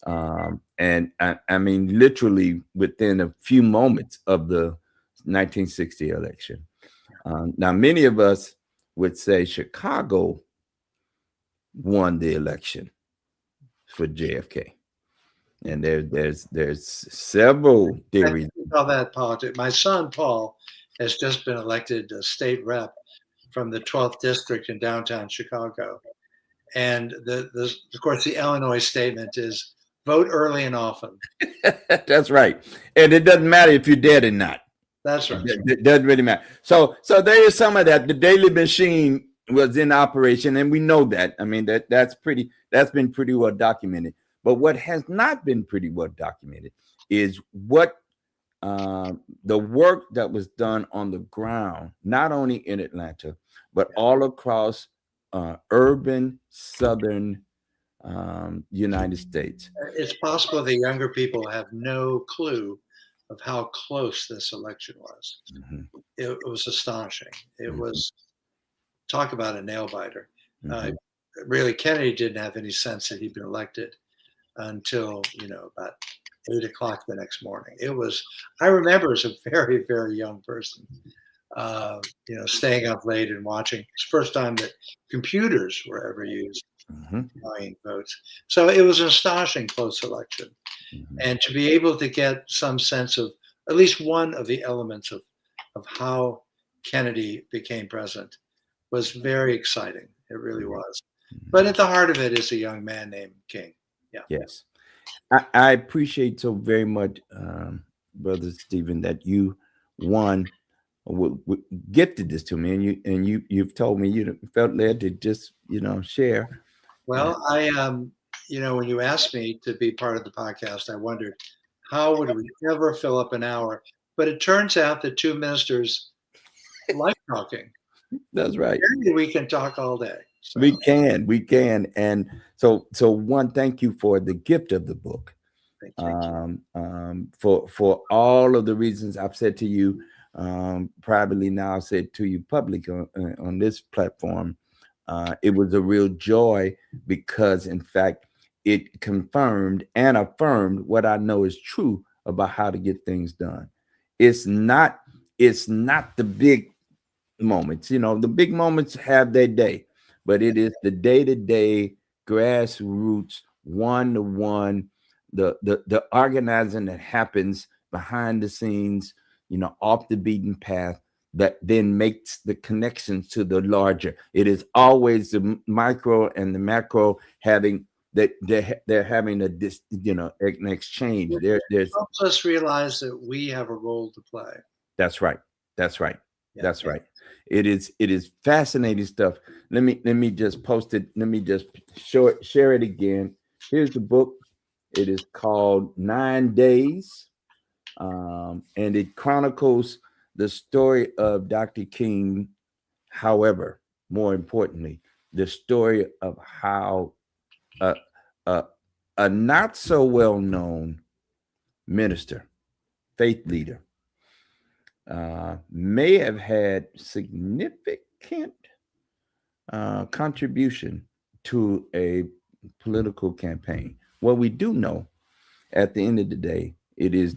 And I mean, literally within a few moments of the 1960 election. Now, many of us would say Chicago won the election for JFK, and there's several theories. How that politics. My son Paul has just been elected a state rep from the 12th district in downtown Chicago, and of course the Illinois statement is vote early and often. That's right, and it doesn't matter if you're dead or not. That's right. It doesn't really matter. So there is some of that. The daily machine was in operation, and we know that. I mean, that's been pretty well documented. But what has not been pretty well documented is what the work that was done on the ground, not only in Atlanta, but Yeah. all across urban southern United States. It's possible the younger people have no clue of how close this election was. Mhm, It was astonishing. It mhm, was talk about a nail biter. Uh, mhm. really, Kennedy didn't have any sense that he'd been elected until about 8 o'clock the next morning. It was. I remember as a very very young person, staying up late and watching. It's the first time that computers were ever used Mhm, counting votes. So it was an astonishing close election, mhm, and to be able to get some sense of at least one of the elements of how Kennedy became president was very exciting. It really mhm, was. mhm. But at the heart of it is a young man named King. Yeah. Yes, I appreciate so very much, brother Stephen, that you one gifted this to me, and you've told me you felt led to just share. And Well, when you asked me to be part of the podcast, I wondered how would we ever fill up an hour? But it turns out that two ministers like talking. that's right. Apparently, we can talk all day. We So can, we can, and so one, thank you for the gift of the book. thank you. For all of the reasons I've said to you privately, now I've said to you public on this platform. It was a real joy because, in fact, it confirmed and affirmed what I know is true about how to get things done. It's not. It's not the big moments. The big moments have their day, but it is the day to day, grassroots, one to one, the organizing that happens behind the scenes, off the beaten path, that then makes the connections to the larger. It is always the micro and the macro having that they're having a an exchange. There's Helps us realize that we have a role to play. That's right. That's right. Yeah. That's right. It is fascinating stuff. Let me just post it. Let me just share it again. Here's the book. It is called 9 Days, and it chronicles the story of Dr. King. However, more importantly, the story of how a a, a not so well known minister, faith leader, may have had significant contribution to a political campaign. What we do know at the end of the day, it is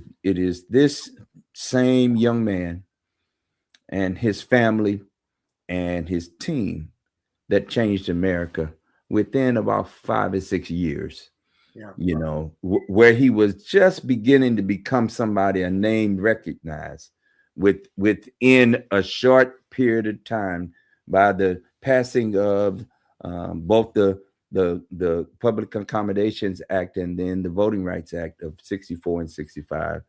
this same young man and his family and his team that changed America within about 5 or 6 years. Yeah. Where he was just beginning to become somebody, a name recognized within a short period of time by the passing of both the Public Accommodations Act and then the Voting Rights Act of 64 and 65.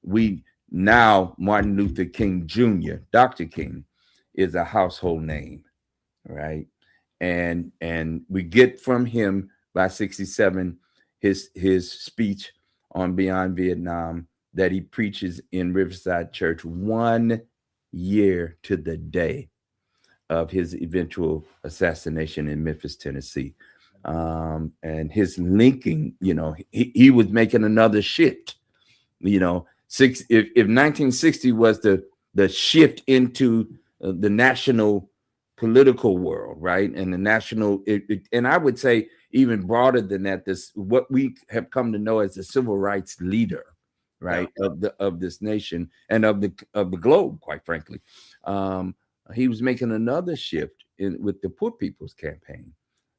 We now Martin Luther King Jr., Dr. King, is a household name, right? And we get from him by 67 his speech on Beyond Vietnam that he preaches in Riverside Church 1 year to the day of his eventual assassination in Memphis, Tennessee. And his linking, he was making another shift. If 1960 was the shift into the national political world, right, and the national, and I would say even broader than that, this what we have come to know as the civil rights leader, Yeah. right, of this nation and of the globe, quite frankly. Um, he was making another shift with the Poor People's Campaign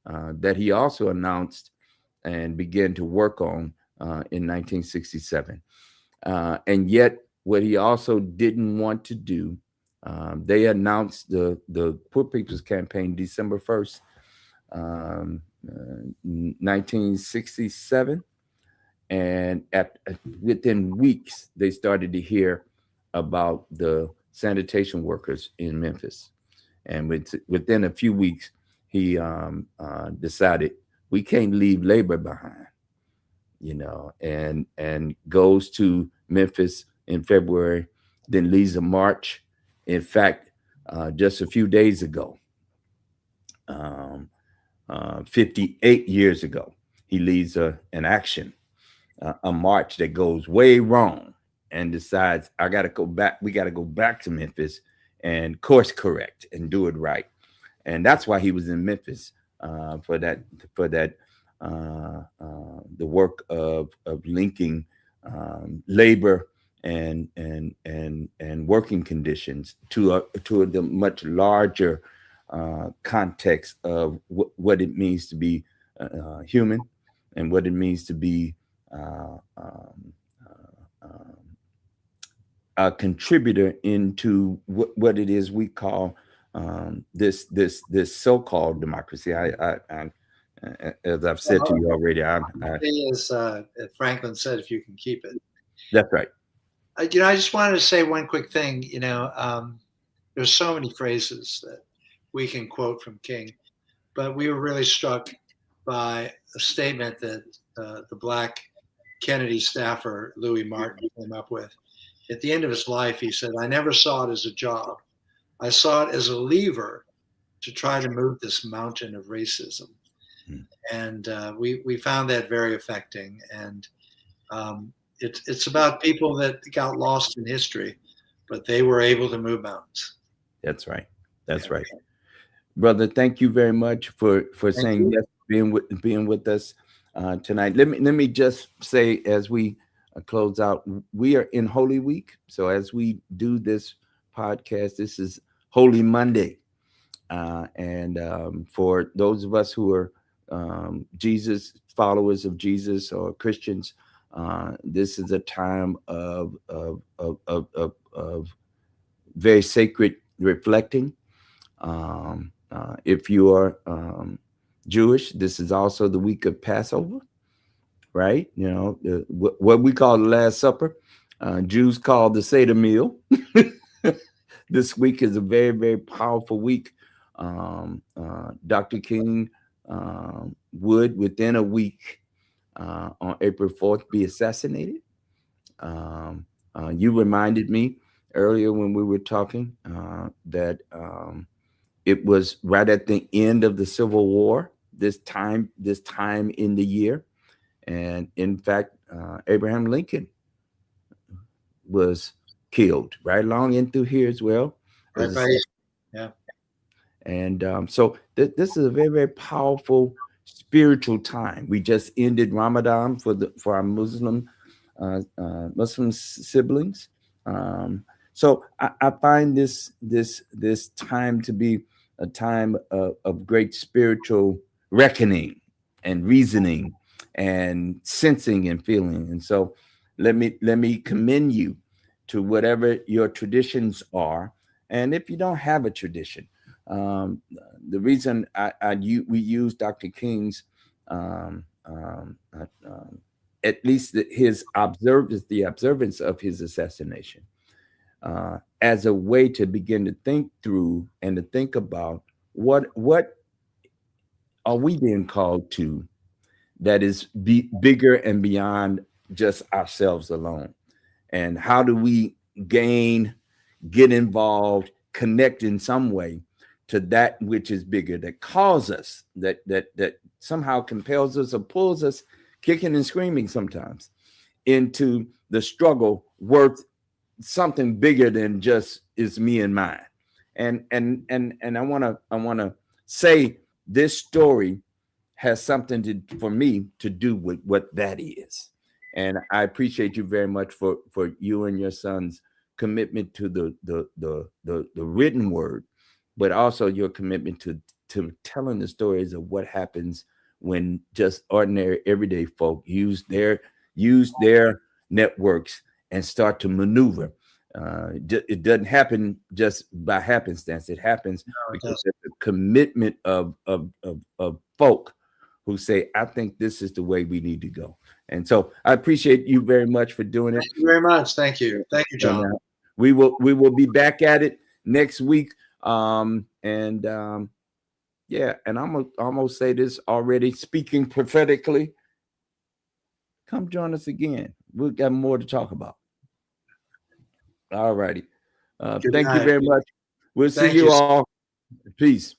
that he also announced and began to work on in 1967. And yet, what he also didn't want to do, they announced the Poor People's Campaign December 1st, 1967, and within weeks they started to hear about the sanitation workers in Memphis. And within a few weeks, he decided we can't leave labor behind, and goes to Memphis in February, then leads a march. In fact, just a few days ago, um, 58 years ago, he leads an action, a march that goes way wrong and decides, I got to go back. We got to go back to Memphis and course correct and do it right. And that's why he was in Memphis, for that the work of linking labor and working conditions to the much larger context of what it means to be human, and what it means to be uh, um, um, a contributor into what it is we call this so-called democracy. As I've said to you already, As Franklin said, if you can keep it. That's right. I just wanted to say one quick thing. There's so many phrases that we can quote from King, but we were really struck by a statement that the Black Kennedy staffer, Louis Martin, came up with. At the end of his life, he said, "I never saw it as a job. I saw it as a lever to try to move this mountain of racism." And we found that very affecting. And it's about people that got lost in history, but they were able to move mountains. That's right. That's right, brother. Thank you very much for saying yes, being with us tonight. Let me just say, as we close out, we are in Holy Week. So as we do this podcast, this is Holy Monday. And for those of us who are Jesus followers of Jesus, or Christians, this is a time of very sacred reflecting. If you are Jewish, this is also the week of Passover, right? What we call the Last Supper. Jews call the Seder meal. This week is a very, very powerful week. Dr. King would, within a week, on April 4th, be assassinated. You reminded me earlier when we were talking that it was right at the end of the Civil War, this time in the year. And in fact, Abraham Lincoln was killed right along in through here as well. Right. Yeah. And so this is a very, very powerful spiritual time. We just ended Ramadan for our Muslim siblings. So I find this time to be a time of great spiritual reckoning and reasoning and sensing and feeling. And so let me commend you to whatever your traditions are. And if you don't have a tradition, the reason we use Dr. King's at least the observance of his assassination, as a way to begin to think through and to think about what are we being called to that is bigger and beyond just ourselves alone, and how do we get involved, connect in some way to that which is bigger, that calls us, that somehow compels us or pulls us kicking and screaming sometimes into the struggle worth something bigger than just is me and mine. And I want to say this story has something for me to do with what that is. And I appreciate you very much for you and your son's commitment to the written word, but also your commitment to telling the stories of what happens when just ordinary everyday folk use their networks and start to maneuver. It doesn't happen just by happenstance. It happens because of the commitment of folk who say, I think this is the way we need to go. And so I appreciate you very much for doing it. Thank you very much. Thank you. Thank you, John. We will be back at it next week. Yeah, and I'm gonna say this already, speaking prophetically. Come join us again. We've got more to talk about. All righty. Thank you very much. We'll see you all. Peace.